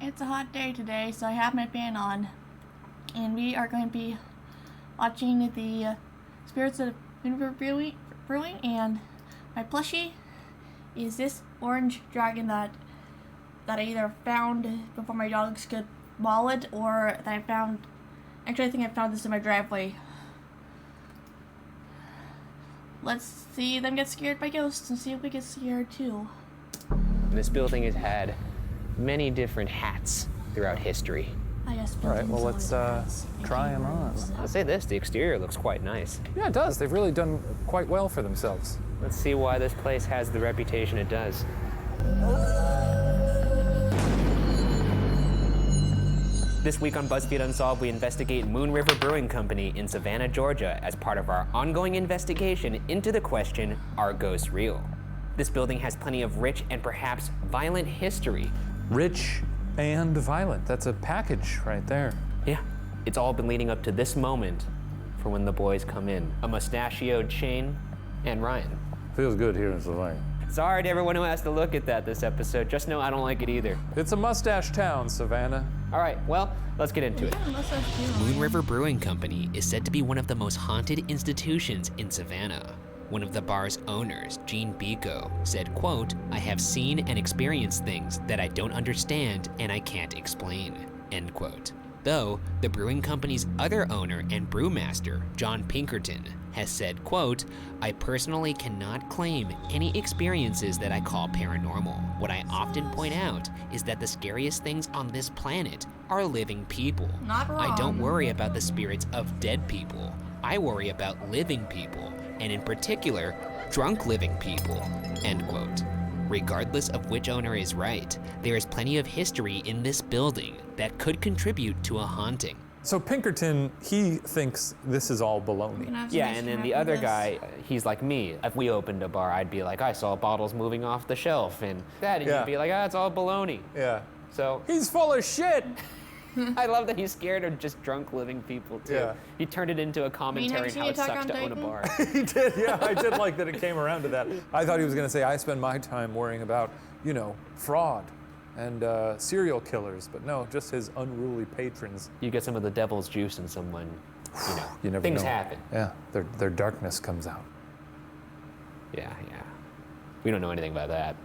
It's a hot day today, so I have my fan on, and we are going to be watching the Spirits of Universe Brewing, and my plushie is this orange dragon that I either found before my dogs could maul it, or that I found. Actually, I think I found this in my driveway. Let's see them get scared by ghosts and see if we get scared too. This building has had many different hats throughout history. All right, well, let's try them on. I'll say this, the exterior looks quite nice. Yeah, it does. They've really done quite well for themselves. Let's see why this place has the reputation it does. This week on Buzzfeed Unsolved, we investigate Moon River Brewing Company in Savannah, Georgia, as part of our ongoing investigation into the question, are ghosts real? This building has plenty of rich and perhaps violent history. Rich and violent. That's a package right there. Yeah, it's all been leading up to this moment for when the boys come in. A mustachioed Shane and Ryan. Feels good here in Savannah. Sorry to everyone who has to look at that this episode. Just know I don't like it either. It's a mustache town, Savannah. All right, well, let's get into it. Moon River Brewing Company is said to be one of the most haunted institutions in Savannah. One of the bar's owners, Gene Biko, said, quote, "I have seen and experienced things that I don't understand and I can't explain," end quote. Though, the brewing company's other owner and brewmaster, John Pinkerton, has said, quote, "I personally cannot claim any experiences that I call paranormal. What I often point out is that the scariest things on this planet are living people. Not wrong. I don't worry about the spirits of dead people. I worry about living people, and in particular, drunk living people," end quote. Regardless of which owner is right, there is plenty of history in this building that could contribute to a haunting. So Pinkerton, he thinks this is all baloney. Yeah, and then the other guy, he's like me. If we opened a bar, I'd be like, I saw bottles moving off the shelf, and that, and Yeah. you'd be like, it's all baloney. Yeah. So He's full of shit. I love that he's scared of just drunk living people too. Yeah. He turned it into a commentary on seen how it Attack sucks on to own a Titan? bar. He did, yeah. I did like that it came around to that. I thought he was going to say, I spend my time worrying about, fraud and serial killers. But no, just his unruly patrons. You get some of the devil's juice in someone, You never things know. happen. Yeah, their darkness comes out. Yeah. We don't know anything about that.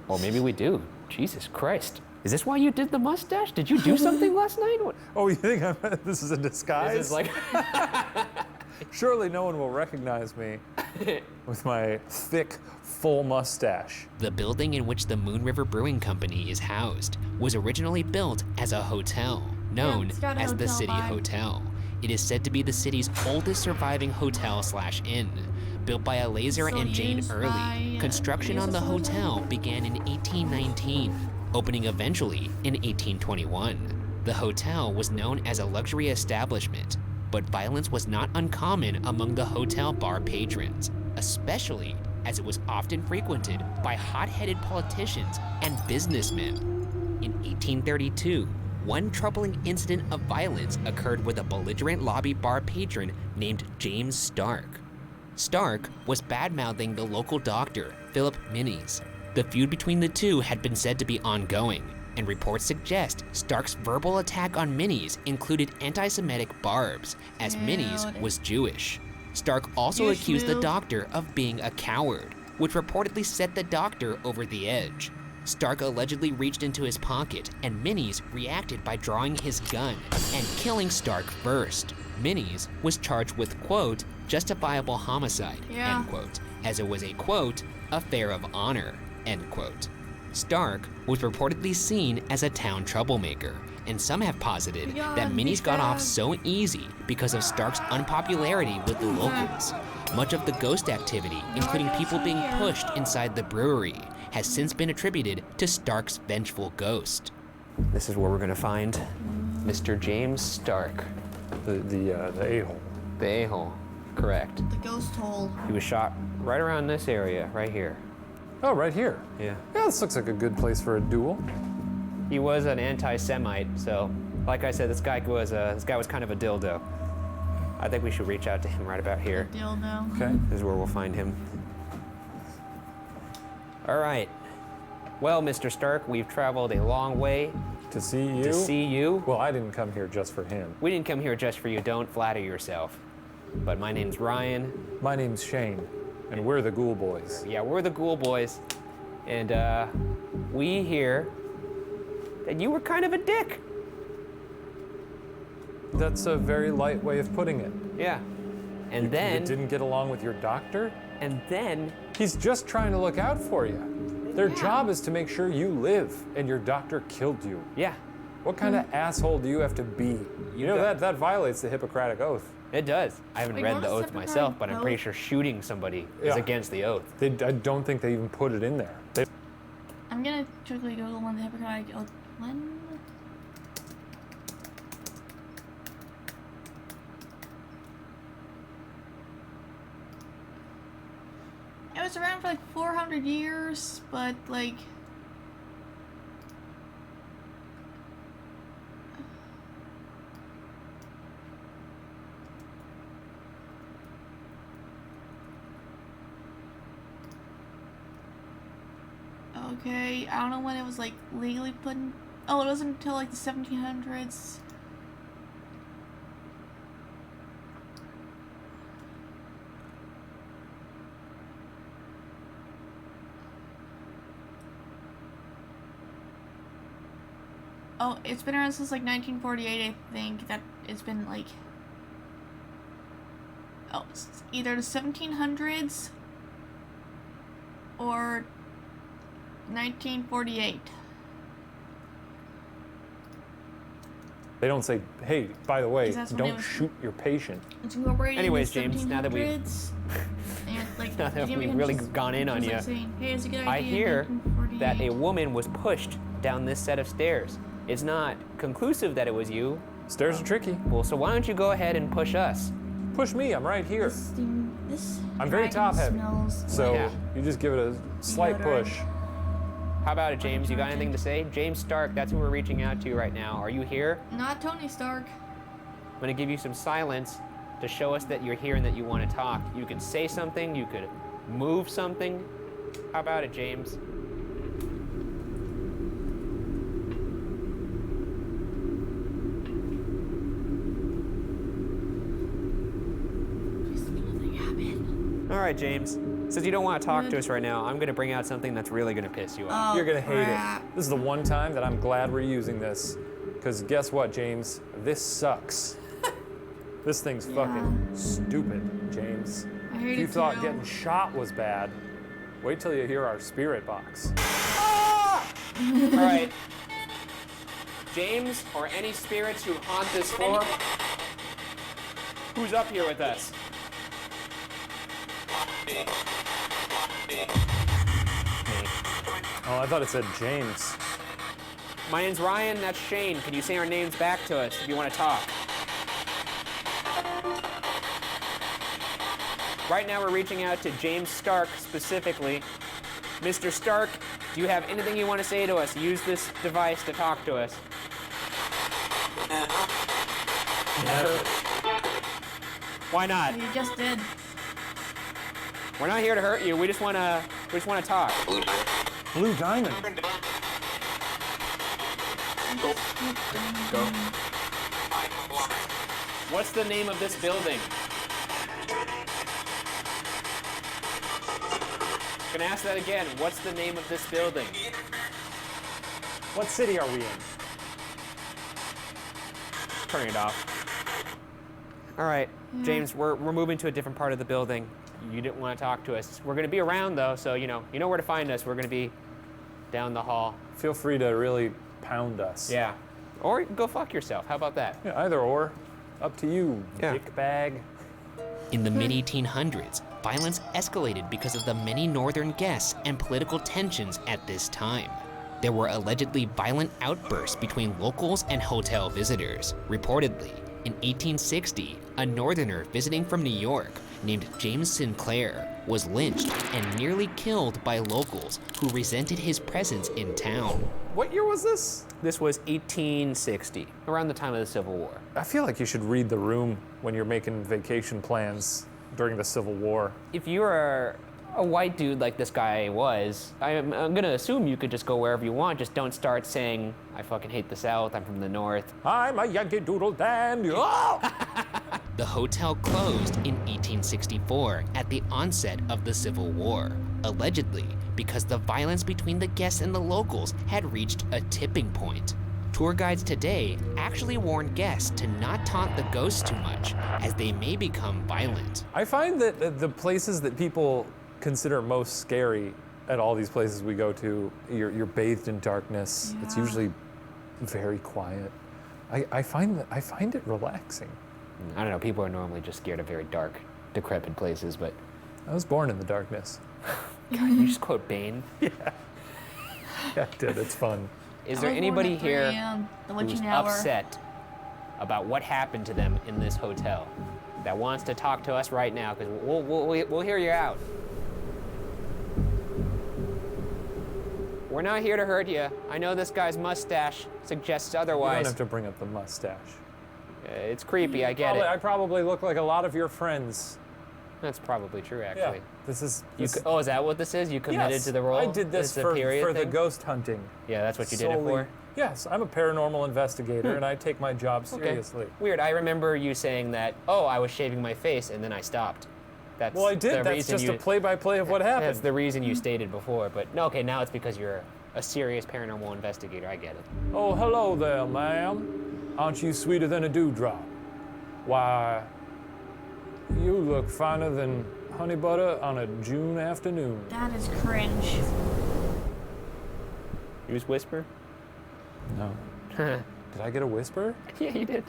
Or maybe we do. Jesus Christ. Is this why you did the mustache? Did you do something last night? What? Oh, you think this is a disguise? This is like... Surely no one will recognize me with my thick, full mustache. The building in which the Moon River Brewing Company is housed was originally built as a hotel, known it's got a as the hotel City vibe. Hotel. It is said to be the city's oldest surviving hotel/inn. Built by a Laser So and Jane used Early, by, construction on the hotel began in 1819, opening eventually in 1821. The hotel was known as a luxury establishment, but violence was not uncommon among the hotel bar patrons, especially as it was often frequented by hot-headed politicians and businessmen. In 1832, one troubling incident of violence occurred with a belligerent lobby bar patron named James Stark. Stark was bad-mouthing the local doctor, Philip Minnies. The feud between the two had been said to be ongoing, and reports suggest Stark's verbal attack on Minnies included anti-Semitic barbs, as Minnies was Jewish. Stark also Jewish accused the move. doctor of being a coward, which reportedly set the doctor over the edge. Stark allegedly reached into his pocket, and Minnies reacted by drawing his gun and killing Stark first. Minnies was charged with, quote, justifiable homicide, Yeah. end quote, as it was a, quote, affair of honor, end quote. Stark was reportedly seen as a town troublemaker, and some have posited that Minnies got off so easy because of Stark's unpopularity with the locals. Much of the ghost activity, including people being pushed inside the brewery, has since been attributed to Stark's vengeful ghost. This is where we're gonna find Mr. James Stark. The a-hole. The a-hole, correct. The ghost hole. He was shot right around this area, right here. Oh, right here. Yeah. Yeah, this looks like a good place for a duel. He was an anti-Semite, so like I said, this guy was kind of a dildo. I think we should reach out to him right about here. Dildo. Okay. This is where we'll find him. All right. Well, Mr. Stark, we've traveled a long way To see you? to see you. Well, I didn't come here just for him. We didn't come here just for you, don't flatter yourself. But my name's Ryan. My name's Shane, and we're the Ghoul Boys. Yeah, we're the Ghoul Boys. And we hear that you were kind of a dick. That's a very light way of putting it. Yeah. And You then, didn't get along with your doctor? and then, He's just trying to look out for you. Their job is to make sure you live, and your doctor killed you. yeah, What kind of asshole do you have to be? You know that violates the Hippocratic Oath. it does. I haven't Wait, read what the was oath the myself, but I'm Hippocratic pretty Oath? sure shooting somebody is Yeah. against the oath. I don't think they even put it in there. I'm gonna quickly Google when the Hippocratic Oath. When? It was around for like 400 years, but like. Okay, I don't know when it was like legally put in. Oh, it wasn't until like the 1700s. Oh, it's been around since like 1948, I think. That it's been like. Oh, it's either the 1700s or 1948. They don't say, hey, by the way, 'Cause that's when it don't was- shoot your patient. It's incorporated Anyways, in the James, now that we've- 1700s, and, like, Now that Jimi we've Hendrix really just- gone in on was, you, like, saying, hey, it's a good idea I in hear that a 1948. woman was pushed down this set of stairs. It's not conclusive that it was you. Stairs are tricky. Well, so why don't you go ahead and push us? Push me, I'm right here. This I'm very dragon top-heavy, smells So Yeah. you just give it a slight Deodorant. push. How about it, James? You got anything to say? James Stark, that's who we're reaching out to right now. Are you here? Not Tony Stark. I'm gonna give you some silence to show us that you're here and that you want to talk. You could say something, you could move something. How about it, James? Nothing happened. All right, James. Since you don't want to talk to us right now, I'm gonna bring out something that's really gonna piss you off. Oh, You're gonna hate crap. it. This is the one time that I'm glad we're using this. Because guess what, James? This sucks. This thing's fucking stupid, James. I hate If you it thought too. getting shot was bad, wait till you hear our spirit box. All right. James, or any spirits who haunt this floor, who's up here with us? Oh, I thought it said James. My name's Ryan, that's Shane. Can you say our names back to us if you want to talk? Right now we're reaching out to James Stark specifically. Mr. Stark, do you have anything you want to say to us? Use this device to talk to us. Why not? You just did. We're not here to hurt you. We just wanna talk. Blue Diamond. Go. What's the name of this building? Gonna ask that again. What's the name of this building? What city are we in? Turn it off. All right, James, we're moving to a different part of the building. You didn't want to talk to us. We're gonna be around though, so you know where to find us. We're gonna be down the hall. Feel free to really pound us. Yeah. Or go fuck yourself. How about that? Yeah, either or. Up to you, Yeah. dick bag. In the mid-1800s, violence escalated because of the many northern guests and political tensions at this time. There were allegedly violent outbursts between locals and hotel visitors. Reportedly, in 1860, a northerner visiting from New York named James Sinclair was lynched and nearly killed by locals who resented his presence in town. What year was this? This was 1860, around the time of the Civil War. I feel like you should read the room when you're making vacation plans during the Civil War. If you are a white dude like this guy was, I'm gonna assume you could just go wherever you want. Just don't start saying, I fucking hate the South, I'm from the North. I'm a Yankee Doodle Dandy. Oh! The hotel closed in 1864 at the onset of the Civil War, allegedly because the violence between the guests and the locals had reached a tipping point. Tour guides today actually warn guests to not taunt the ghosts too much, as they may become violent. I find that the places that people consider most scary at all these places we go to, you're bathed in darkness. Yeah. It's usually very quiet. I find it relaxing. I don't know, people are normally just scared of very dark, decrepit places, but I was born in the darkness. God, you just quote Bane. Yeah, I did. It's fun. Is there anybody here the who's witching hour. upset about what happened to them in this hotel that wants to talk to us right now? Because we'll hear you out. We're not here to hurt you. I know this guy's mustache suggests You otherwise. don't have to bring up the mustache. It's creepy, I get I it. probably look like a lot of your friends. That's probably true, actually. This is. Oh, is that what this is? You committed Yes, to the role? I did this It's a for period the thing? ghost hunting. Yeah, that's what you did it Solely- for? Yes, I'm a paranormal investigator, and I take my job seriously. Okay. Weird. I remember you saying that, oh, I was shaving my face, and then I stopped. That's Well, I the did. That's reason just you, a play-by-play of what That's happened. the reason you stated before, but no, okay, now it's because you're a serious paranormal investigator. I get it. Oh, hello there, ma'am. Aren't you sweeter than a dewdrop? Why, you look finer than honey butter on a June afternoon. That is cringe. You just whisper? No. Did I get a whisper? Yeah, you did.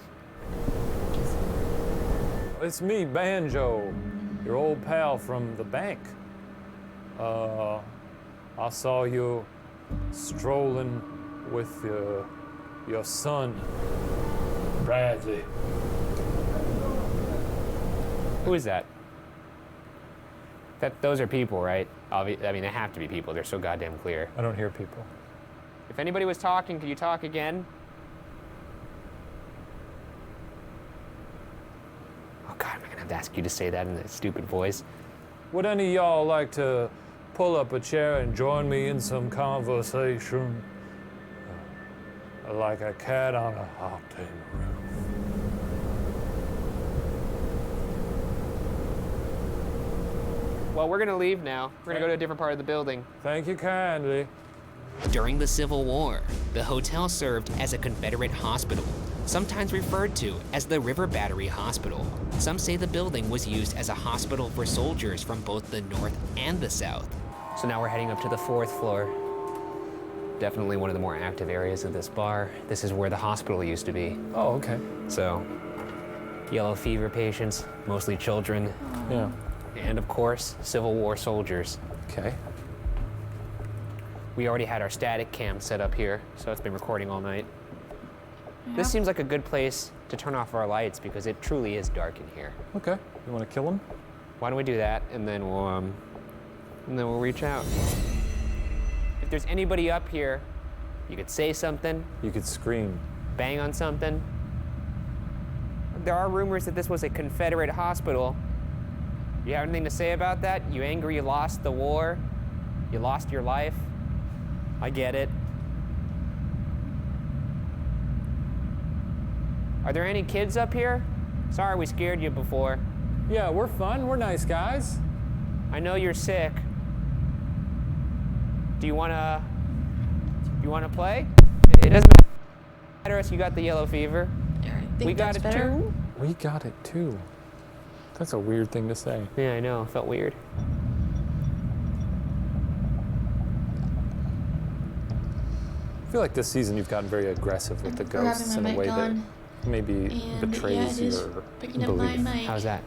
It's me, Banjo, your old pal from the bank. I saw you strolling with your son, Bradley. Who is that? Those are people, right? I mean, they have to be people. They're so goddamn clear. I don't hear people. If anybody was talking, could you talk again? Oh God, am I gonna have to ask you to say that in that stupid voice? Would any of y'all like to pull up a chair and join me in some conversation? Like a cat on a hot tin roof. Well, we're gonna leave now. We're gonna go to a different part of the building. Thank you kindly. During the Civil War, the hotel served as a Confederate hospital, sometimes referred to as the River Battery Hospital. Some say the building was used as a hospital for soldiers from both the North and the South. So now we're heading up to the 4th floor. Definitely one of the more active areas of this bar. This is where the hospital used to be. Oh, okay. So, yellow fever patients, mostly children, Yeah. and of course, Civil War soldiers. Okay. We already had our static cam set up here, so it's been recording all night. Yeah. This seems like a good place to turn off our lights because it truly is dark in here. Okay. You want to kill him? Why don't we do that, and then we'll reach out. If there's anybody up here, you could say something, You could scream. bang on something. There are rumors that this was a Confederate hospital. You have anything to say about that? You angry you lost the war? You lost your life? I get it. Are there any kids up here? Sorry we scared you before. Yeah, we're fun. We're nice guys. I know you're sick. Do you wanna play? It doesn't matter if you got the yellow fever. We got it too. We got it too. That's a weird thing to say. Yeah, I know. Felt weird. I feel like this season you've gotten very aggressive with the For having ghosts my in a mic way that on. maybe And betrays yeah, it is your picking up my belief. mic. How's that?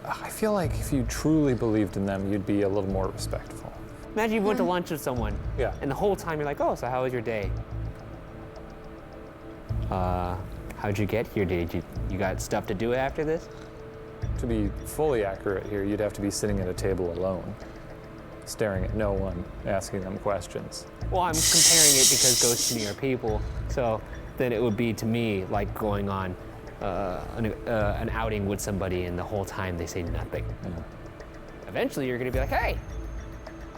I feel like if you truly believed in them, you'd be a little more respectful. Imagine you went to lunch with someone, Yeah. and the whole time you're like, "Oh, so how was your day? How'd you get here? Did you got stuff to do after this?" To be fully accurate here, you'd have to be sitting at a table alone, staring at no one, asking them questions. Well, I'm comparing it because ghosts to me are people, so then it would be to me like going on an outing with somebody, and the whole time they say nothing. Yeah. Eventually, you're gonna be like, "Hey,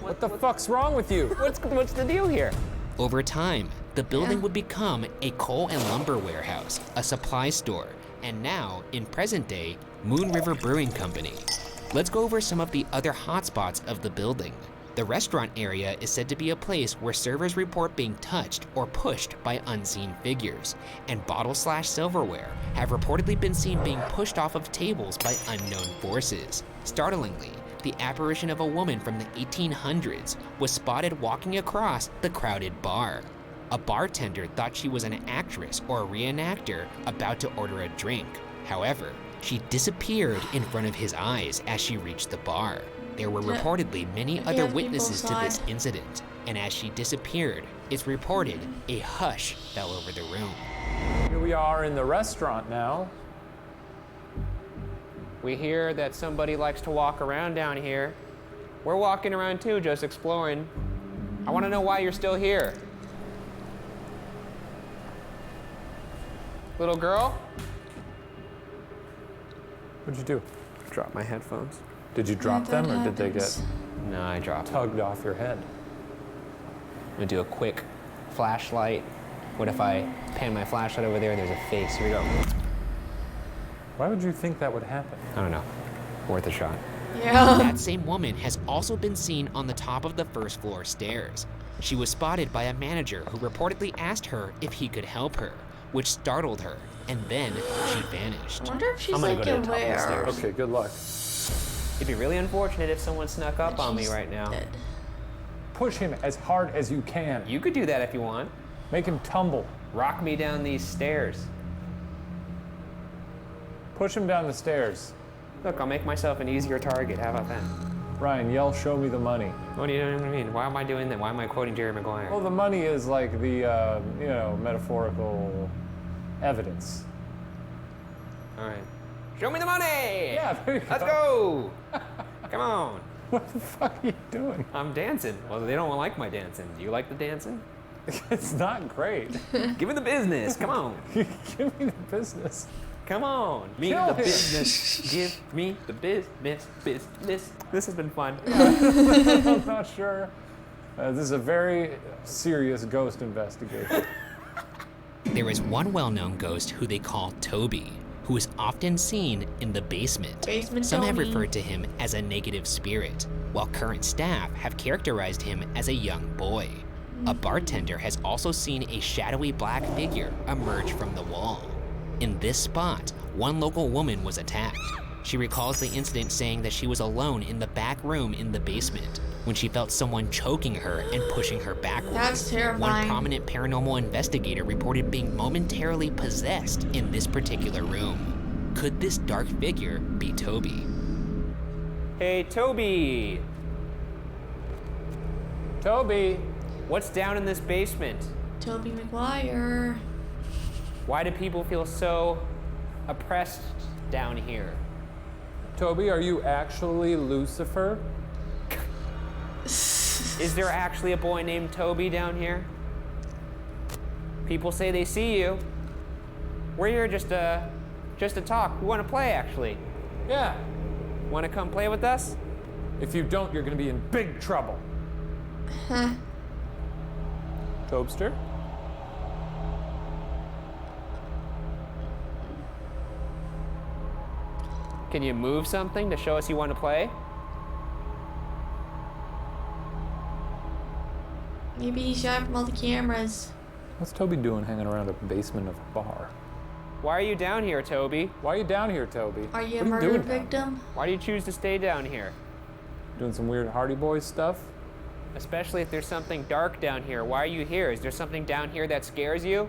What the fuck's wrong with you? What's the deal here? Over time, the building would become a coal and lumber warehouse, a supply store, and now, in present day, Moon River Brewing Company. Let's go over some of the other hotspots of the building. The restaurant area is said to be a place where servers report being touched or pushed by unseen figures, and bottle/silverware have reportedly been seen being pushed off of tables by unknown forces. Startlingly, the apparition of a woman from the 1800s was spotted walking across the crowded bar. A bartender thought she was an actress or a reenactor about to order a drink. However, she disappeared in front of his eyes as she reached the bar. There were reportedly many other witnesses to this incident, and as she disappeared, it's reported a hush fell over the room. Here we are in the restaurant now. We hear that somebody likes to walk around down here. We're walking around too, just exploring. I want to know why you're still here. Little girl? What'd you do? Drop my headphones. Did you drop them or did they get No, I dropped them. tugged off your head? I'm gonna do a quick flashlight. What if I pan my flashlight over there and there's a face? Here we go. Why would you think that would happen? I don't know. Worth a shot. Yeah. That same woman has also been seen on the top of the first floor stairs. She was spotted by a manager who reportedly asked her if he could help her, which startled her, and then she vanished. I wonder if she's I'm gonna like go to the top of the aware. stairs. Okay, good luck. It'd be really unfortunate if someone snuck up on me She's right now. dead. Push him as hard as you can. You could do that if you want. Make him tumble. Rock me down these stairs. Push him down the stairs. Look, I'll make myself an easier target. How about that? Ryan, yell, show me the money. What do you mean? Why am I doing that? Why am I quoting Jerry Maguire? Well, the money is like the, metaphorical evidence. All right. Show me the money! Yeah, there you Let's go. go! Come on. What the fuck are you doing? I'm dancing. Well, they don't like my dancing. Do you like the dancing? It's not great. Give me the business. Come on. Give me the business. Come on. Me Kill the him. business. Give me the business. This has been fun. I'm not sure. This is a very serious ghost investigation. There is one well-known ghost who they call Toby, who is often seen in the basement. Basement Some have Tony. referred to him as a negative spirit, while current staff have characterized him as a young boy. A bartender has also seen a shadowy black figure emerge from the wall. In this spot, one local woman was attacked. She recalls the incident saying that she was alone in the back room in the basement when she felt someone choking her and pushing her backwards. That's One terrifying. prominent paranormal investigator reported being momentarily possessed in this particular room. Could this dark figure be Toby? Hey, Toby. Toby! What's down in this basement? Toby Maguire. Why do people feel so oppressed down here? Toby, are you actually Lucifer? Is there actually a boy named Toby down here? People say they see you. We're here just to talk. We want to play, actually. Yeah. Want to come play with us? If you don't, you're gonna be in big trouble. Huh. Tobster? Can you move something to show us you want to play? Maybe he's shy from all the cameras. What's Toby doing hanging around a basement of a bar? Why are you down here, Toby? Why are you down here, Toby? Are you a What murder doing down victim? Why do you choose to stay down here? Doing some weird Hardy Boys stuff? Especially if there's something dark down here. Why are you here? Is there something down here that scares you?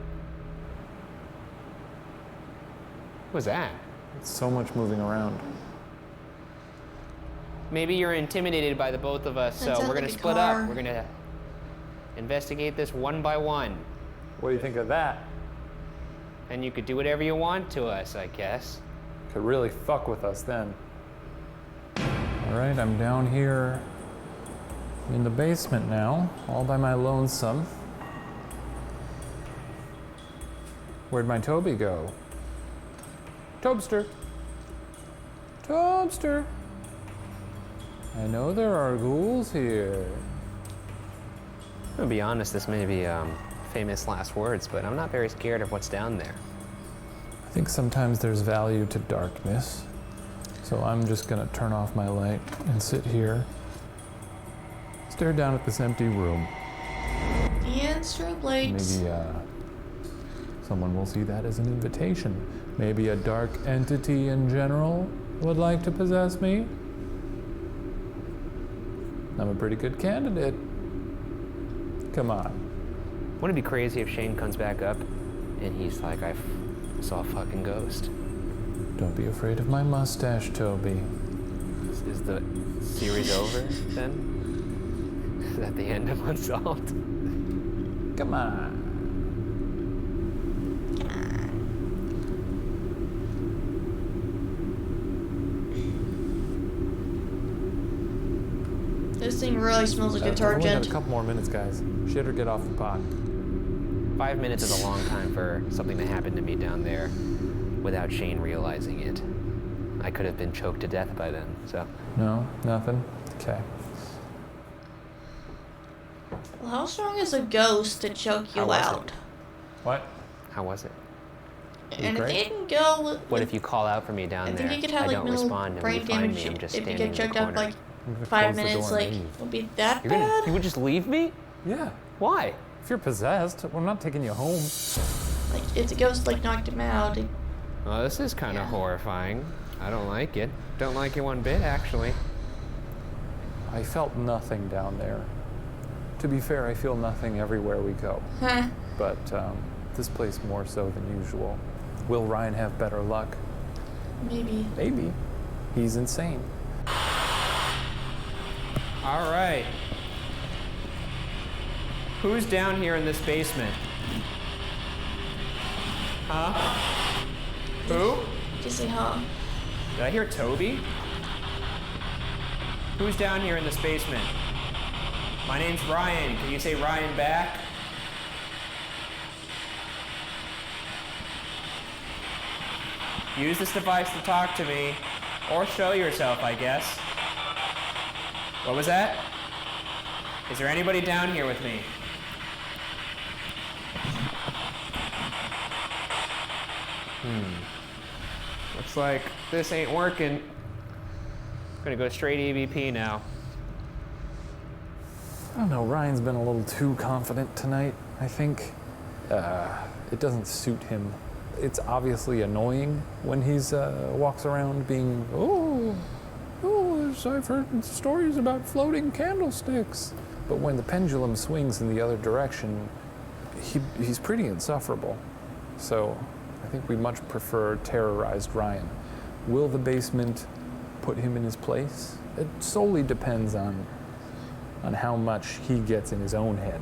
What was that? It's so much moving around. Maybe you're intimidated by the both of us, That so sounds we're gonna like a split car. up. We're gonna investigate this one by one. What do you think of that? And you could do whatever you want to us, I guess. Could really fuck with us then. All right, I'm down here in the basement now, all by my lonesome. Where'd my Toby go? Tobster! Tobster! I know there are ghouls here. I'm gonna be honest, this may be famous last words, but I'm not very scared of what's down there. I think sometimes there's value to darkness. So I'm just gonna turn off my light and sit here, stare down at this empty room. And strobe lights. Maybe someone will see that as an invitation. Maybe a dark entity in general would like to possess me. I'm a pretty good candidate. Come on. Wouldn't it be crazy if Shane comes back up and he's like, I saw a fucking ghost? Don't be afraid of my mustache, Toby. Is the series over then? Is that the end of Unsolved? Come on. This thing really smells like We only got detergent. a couple more minutes, guys. Shit or get off the pot. 5 minutes is a long time for something that happened to me down there without Shane realizing it. I could have been choked to death by then, so. No, nothing. Okay. Well, how strong is a ghost to choke How you was out? What? How was it? And if great. they didn't go with, What if you call out for me down I there? think you could have I like don't no respond, and when brain you find damage me, I'm just if you standing get in the choked out corner. like I'm gonna 5 close the minutes. door and Like, leave. would be that You're gonna, bad? you would just leave me? Yeah. Why? If you're possessed, I'm not taking you home. Like, if the ghost like knocked him out, Well, this is kind of Yeah. horrifying. I don't like it. Don't like it one bit, actually. I felt nothing down there. To be fair, I feel nothing everywhere we go. huh? But this place more so than usual. Will Ryan have better luck? Maybe. Maybe. He's insane. All right. Who's down here in this basement? Huh? Who? Just say, huh? Did I hear Toby? Who's down here in this basement? My name's Ryan. Can you say Ryan back? Use this device to talk to me, or show yourself, I guess. What was that? Is there anybody down here with me? Looks like this ain't working. Gonna go straight EVP now. I don't know, Ryan's been a little too confident tonight, I think. It doesn't suit him. It's obviously annoying when he's walks around being, I've heard stories about floating candlesticks. But when the pendulum swings in the other direction, he's pretty insufferable. So I think we much prefer terrorized Ryan. Will the basement put him in his place? It solely depends on how much he gets in his own head,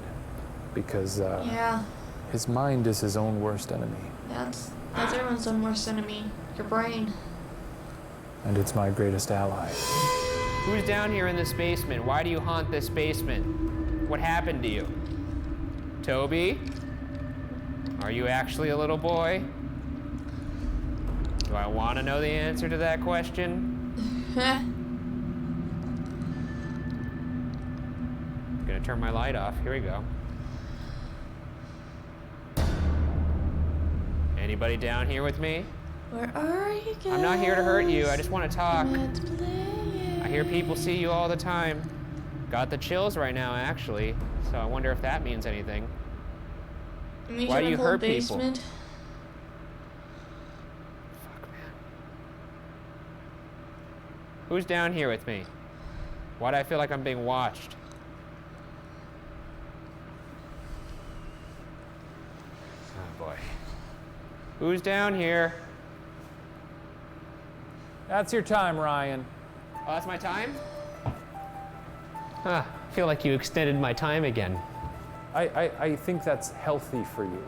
because Yeah. his mind is his own worst enemy, That's everyone's own worst enemy. Your brain. and it's my greatest ally. Who's down here in this basement? Why do you haunt this basement? What happened to you? Toby? Are you actually a little boy? Do I want to know the answer to that question? Gonna turn my light off. Here we go. Anybody down here with me? Where are you guys? I'm not here to hurt you. I just want to talk. Let's play. I hear people see you all the time. Got the chills right now, actually. So I wonder if that means anything. Why do you hurt people? Basement. Fuck, man. Who's down here with me? Why do I feel like I'm being watched? Oh boy. Who's down here? That's your time, Ryan. Oh, that's my time? Huh. I feel like you extended my time again. I think that's healthy for you.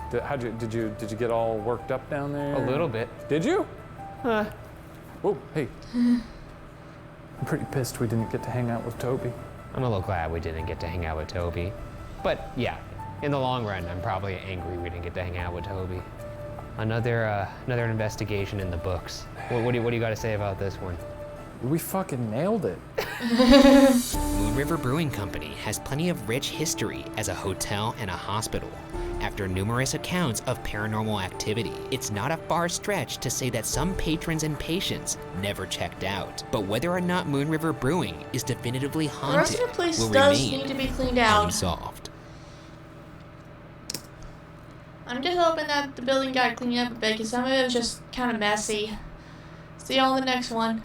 Did you get all worked up down there? A little bit. Did you? Huh. Whoa, hey. I'm pretty pissed we didn't get to hang out with Toby. I'm a little glad we didn't get to hang out with Toby. But yeah, in the long run, I'm probably angry we didn't get to hang out with Toby. Another investigation in the books. What do you got to say about this one? We fucking nailed it. Moon River Brewing Company has plenty of rich history as a hotel and a hospital. After numerous accounts of paranormal activity, it's not a far stretch to say that some patrons and patients never checked out. But whether or not Moon River Brewing is definitively The haunted rest of the place will does remain need to be cleaned out. unsolved. I'm just hoping that the building got cleaned up a bit because some of it was just kind of messy. See you on the next one.